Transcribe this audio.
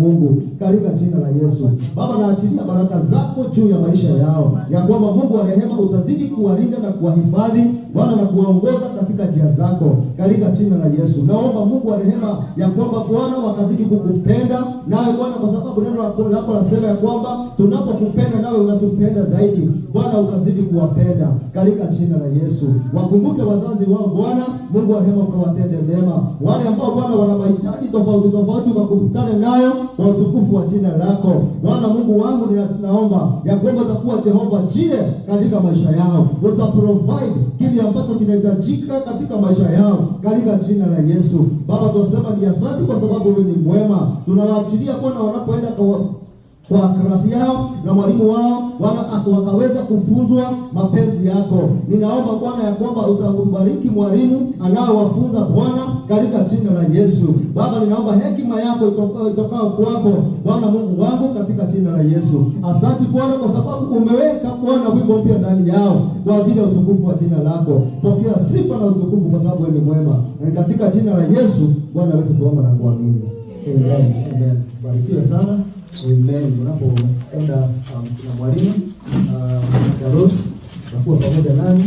Mungu katika jina la Yesu. Baba, naachilia baraka zako juu ya maisha yao, ya kwamba Mungu wa rehema utazidi kuwalinda na kuwahifadhi Bwana na kuwaongoza katika njia zako katika jina la Yesu. Naomba Mungu wa rehema ya kwamba Bwana wakazidi kukupenda nawe Bwana, kwa sababu neno lako lasema ya kwamba tunapokupenda nawe unatupenda zaidi. Bwana ukazidi kuwapenda katika jina la Yesu. Wakumbuke wazazi wao Bwana, Mungu wa rehema ukawatende mema. Wale ambao Bwana wana mahitaji tofauti tofauti ukakutane nayo kwa utukufu wa jina lako. Bwana Mungu wangu, ninaomba ya kwamba utakuwa Jehova Jire katika maisha yao. Utaprovide kile ambacho kinahitajika katika maisha yao katika jina la Yesu. Baba, tunasema ni asante kwa sababu wewe ni mwema. Tunawaachilia Bwana wanapoenda kwa klasi yao na mwalimu wao wakaweza kufunzwa mapenzi yako. Ninaomba Bwana ya kwamba utambariki mwalimu anaowafunza Bwana katika jina la Yesu. Baba, ninaomba hekima yako itokao kwako Bwana Mungu wangu katika jina la Yesu. Asante Bwana kwa sababu umeweka Bwana wimbo mpya ndani yao kwa ajili ya utukufu wa jina lako. Pokea sifa na utukufu kwa sababu wewe ni mwema. Na katika jina la Yesu Bwana wetu tuomba na kuamini. Amen. Amen. Barikiwe sana. Amen. Unapoenda na mwalimu Jaros, takuwa pamoja nani.